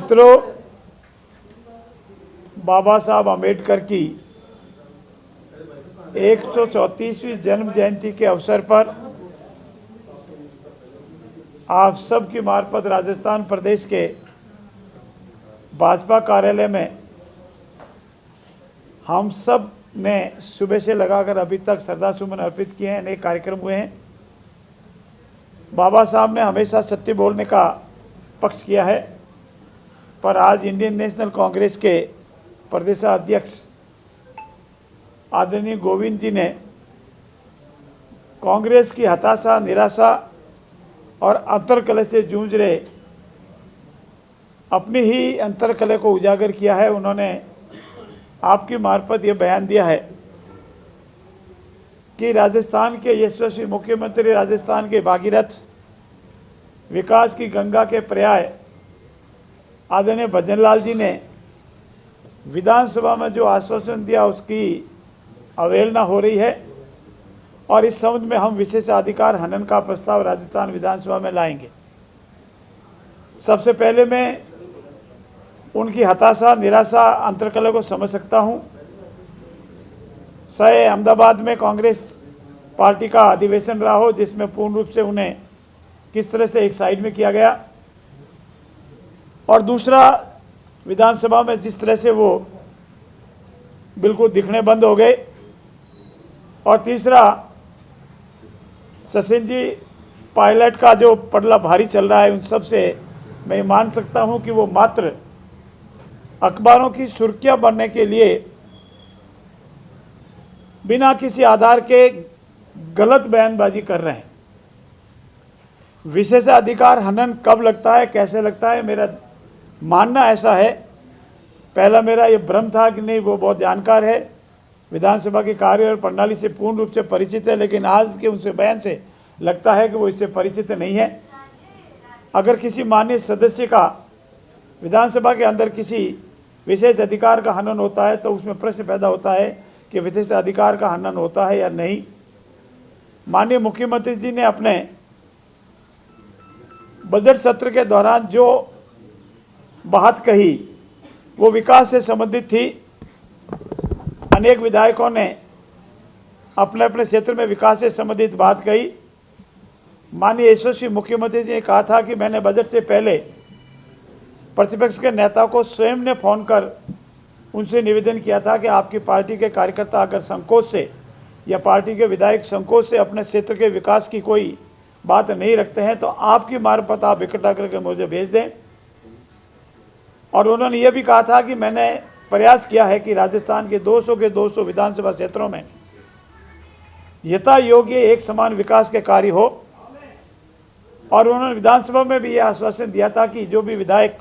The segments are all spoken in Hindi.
मित्रों, बाबा साहब आम्बेडकर की 134वीं जन्म जयंती के अवसर पर आप सब की मार्फत राजस्थान प्रदेश के भाजपा कार्यालय में हम सब ने सुबह से लगाकर अभी तक श्रद्धासुमन अर्पित किए हैं। अनेक कार्यक्रम हुए हैं। बाबा साहब ने हमेशा सत्य बोलने का पक्ष किया है, पर आज इंडियन नेशनल कांग्रेस के प्रदेशाध्यक्ष आदरणीय गोविंद जी ने कांग्रेस की हताशा, निराशा और अंतर्कलह से जूझ रहे अपनी ही अंतर्कलह को उजागर किया है। उन्होंने आपकी मार्फत ये बयान दिया है कि राजस्थान के यशस्वी मुख्यमंत्री, राजस्थान के भागीरथ, विकास की गंगा के पर्याय आदरणीय भजनलाल जी ने विधानसभा में जो आश्वासन दिया उसकी अवहेलना हो रही है और इस संबंध में हम विशेषाधिकार हनन का प्रस्ताव राजस्थान विधानसभा में लाएंगे। सबसे पहले मैं उनकी हताशा, निराशा, अंतर्कलह को समझ सकता हूं। चाहे अहमदाबाद में कांग्रेस पार्टी का अधिवेशन रहा हो जिसमें पूर्ण रूप से उन्हें किस तरह से एक साइड में किया गया, और दूसरा विधानसभा में जिस तरह से वो बिल्कुल दिखने बंद हो गए, और तीसरा सचिन जी पायलट का जो पड़ला भारी चल रहा है, उन सब से मैं मान सकता हूं कि वो मात्र अखबारों की सुर्खियां बनने के लिए बिना किसी आधार के गलत बयानबाजी कर रहे हैं। विशेषाधिकार हनन कब लगता है, कैसे लगता है, मेरा मानना ऐसा है, पहला मेरा ये भ्रम था कि नहीं वो बहुत जानकार है, विधानसभा के कार्य और प्रणाली से पूर्ण रूप से परिचित है, लेकिन आज के उनसे बयान से लगता है कि वो इससे परिचित नहीं है। अगर किसी माननीय सदस्य का विधानसभा के अंदर किसी विशेष अधिकार का हनन होता है तो उसमें प्रश्न पैदा होता है कि विशेष अधिकार का हनन होता है या नहीं। माननीय मुख्यमंत्री जी ने अपने बजट सत्र के दौरान जो बात कही वो विकास से संबंधित थी। अनेक विधायकों ने अपने अपने क्षेत्र में विकास से संबंधित बात कही। माननीय यशस्वी मुख्यमंत्री जी ने कहा था कि मैंने बजट से पहले प्रतिपक्ष के नेता को स्वयं ने फोन कर उनसे निवेदन किया था कि आपकी पार्टी के कार्यकर्ता अगर संकोच से या पार्टी के विधायक संकोच से अपने क्षेत्र के विकास की कोई बात नहीं रखते हैं तो आपकी मार्फत आप इकट्ठा करके मुझे भेज दें। और उन्होंने ये भी कहा था कि मैंने प्रयास किया है कि राजस्थान के 200 विधानसभा क्षेत्रों में यथा योग्य एक समान विकास के कार्य हो, और उन्होंने विधानसभा में भी ये आश्वासन दिया था कि जो भी विधायक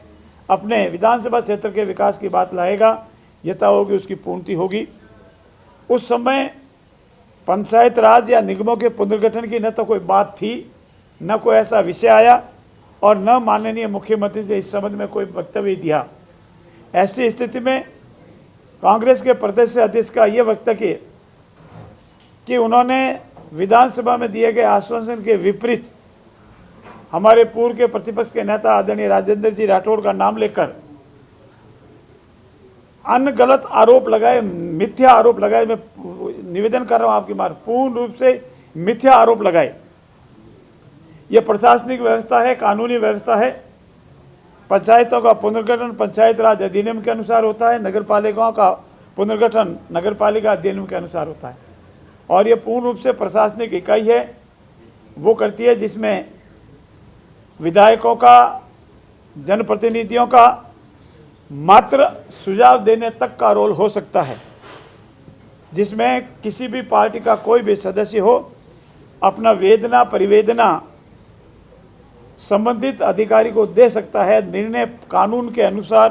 अपने विधानसभा क्षेत्र के विकास की बात लाएगा, यथा होगी उसकी पूर्ति होगी। उस समय पंचायत राज या निगमों के पुनर्गठन की न तो कोई बात थी, न कोई ऐसा विषय आया, और न माननीय मुख्यमंत्री से इस संबंध में कोई वक्तव्य दिया। ऐसी स्थिति में कांग्रेस के प्रदेश अध्यक्ष का ये वक्तव्य कि उन्होंने विधानसभा में दिए गए आश्वासन के विपरीत हमारे पूर्व के प्रतिपक्ष के नेता आदरणीय राजेंद्र जी राठौड़ का नाम लेकर अन्य गलत आरोप लगाए, मिथ्या आरोप लगाए। मैं निवेदन कर रहा हूं आपकी मार, पूर्ण रूप से मिथ्या आरोप लगाए। यह प्रशासनिक व्यवस्था है, कानूनी व्यवस्था है। पंचायतों का पुनर्गठन पंचायत राज अधिनियम के अनुसार होता है, नगर पालिकाओं का पुनर्गठन नगर पालिका अधिनियम के अनुसार होता है, और ये पूर्ण रूप से प्रशासनिक इकाई है, वो करती है जिसमें विधायकों का, जनप्रतिनिधियों का मात्र सुझाव देने तक का रोल हो सकता है, जिसमें किसी भी पार्टी का कोई भी सदस्य हो अपना वेदना, परिवेदना संबंधित अधिकारी को दे सकता है। निर्णय कानून के अनुसार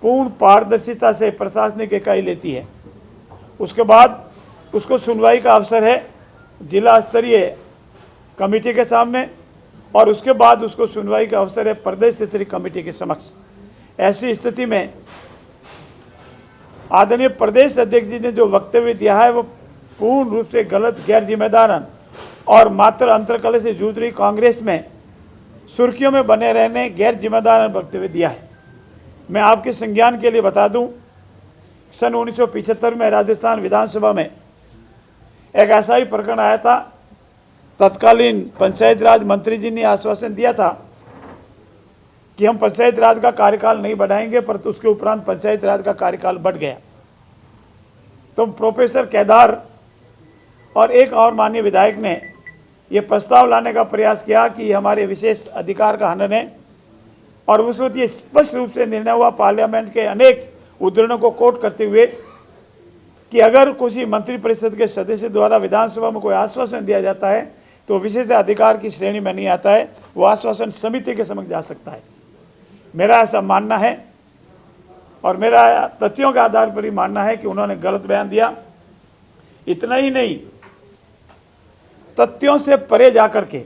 पूर्ण पारदर्शिता से प्रशासनिक इकाई लेती है। उसके बाद उसको सुनवाई का अवसर है जिला स्तरीय कमेटी के सामने, और उसके बाद उसको सुनवाई का अवसर है प्रदेश स्तरीय कमेटी के समक्ष। ऐसी स्थिति में आदरणीय प्रदेश अध्यक्ष जी ने जो वक्तव्य दिया है वो पूर्ण रूप से गलत, गैर जिम्मेदार और मात्र अंतर्कलह से जूझ रही कांग्रेस में सुर्खियों में बने रहने गैर जिम्मेदार वक्तव्य दिया है। मैं आपके संज्ञान के लिए बता दूं, सन 1975 में राजस्थान विधानसभा में एक ऐसा ही प्रकरण आया था। तत्कालीन पंचायत राज मंत्री जी ने आश्वासन दिया था कि हम पंचायत राज का कार्यकाल नहीं बढ़ाएंगे, पर उसके उपरांत पंचायत राज का कार्यकाल बढ़ गया। तो प्रोफेसर केदार और एक और माननीय विधायक ने ये प्रस्ताव लाने का प्रयास किया कि हमारे विशेष अधिकार का हनन है, और उस वक्त ये स्पष्ट रूप से निर्णय हुआ पार्लियामेंट के अनेक उद्धरणों को कोट करते हुए कि अगर किसी मंत्रिपरिषद के सदस्य द्वारा विधानसभा में कोई आश्वासन दिया जाता है तो विशेष अधिकार की श्रेणी में नहीं आता है, वो आश्वासन समिति के समक्ष जा सकता है। मेरा ऐसा मानना है और मेरा तथ्यों के आधार पर ही मानना है कि उन्होंने गलत बयान दिया। इतना ही नहीं, तथ्यों से परे जाकर के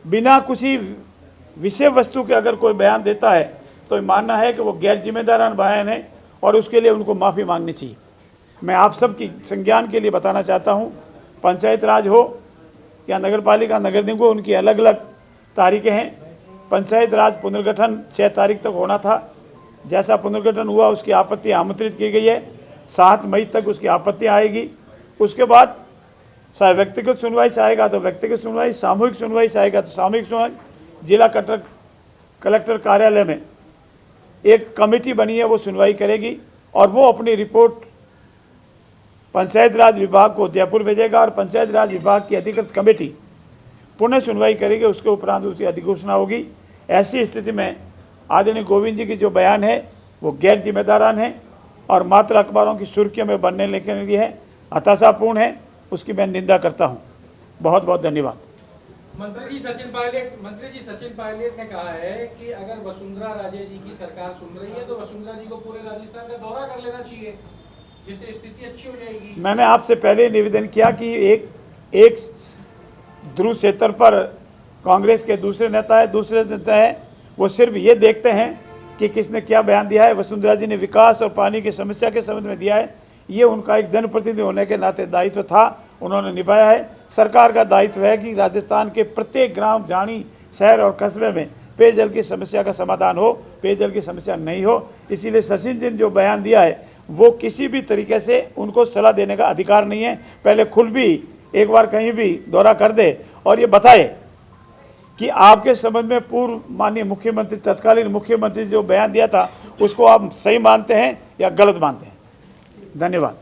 बिना किसी विषय वस्तु के अगर कोई बयान देता है तो मानना है कि वो गैर जिम्मेदाराना बयान है और उसके लिए उनको माफ़ी मांगनी चाहिए। मैं आप सब की संज्ञान के लिए बताना चाहता हूँ, पंचायत राज हो या नगर पालिका नगर निगम, उनकी अलग अलग तारीखें हैं। पंचायत राज पुनर्गठन 6 तारीख तक होना था। जैसा पुनर्गठन हुआ उसकी आपत्ति आमंत्रित की गई है, 7 मई तक उसकी आपत्ति आएगी। उसके बाद व्यक्तिगत सुनवाई चाहेगा तो व्यक्तिगत सुनवाई, सामूहिक सुनवाई चाहेगा तो सामूहिक सुनवाई। जिला कलेक्टर कार्यालय में एक कमेटी बनी है, वो सुनवाई करेगी और वो अपनी रिपोर्ट पंचायत राज विभाग को जयपुर भेजेगा और पंचायत राज विभाग की अधिकृत कमेटी पुनः सुनवाई करेगी। उसके उपरांत उसकी अधिघोषणा होगी। ऐसी स्थिति में आदरणीय गोविंद जी की जो बयान है वो गैर जिम्मेदाराना है और मात्र अखबारों की सुर्खियों में बनने लिखने के लिए है, हताशापूर्ण है। उसकी मैं निंदा करता हूँ। बहुत बहुत धन्यवाद। मंत्री जी सचिन पायलट ने कहा है कि अगर वसुंधरा राजे जी की सरकार सुन रही है तो वसुंधरा जी को पूरे राजस्थान का दौरा कर लेना चाहिए, जिससे स्थिति अच्छी हो जाएगी। मैंने आपसे पहले निवेदन किया कि एक ध्रुव क्षेत्र पर कांग्रेस के दूसरे नेता है, वो सिर्फ ये देखते हैं कि किसने क्या बयान दिया है। वसुंधरा जी ने विकास और पानी की समस्या के संबंध में दिया है। ये उनका एक जनप्रतिनिधि होने के नाते दायित्व था, उन्होंने निभाया है। सरकार का दायित्व है कि राजस्थान के प्रत्येक ग्राम, झाड़ी, शहर और कस्बे में पेयजल की समस्या का समाधान हो, पेयजल की समस्या नहीं हो। इसीलिए सचिन जी ने जो बयान दिया है वो किसी भी तरीके से उनको सलाह देने का अधिकार नहीं है। पहले खुद भी एक बार कहीं भी दौरा कर दे और ये बताए कि आपके संबंध में पूर्व माननीय मुख्यमंत्री, तत्कालीन मुख्यमंत्री जो बयान दिया था उसको आप सही मानते हैं या गलत मानते हैं। धन्यवाद।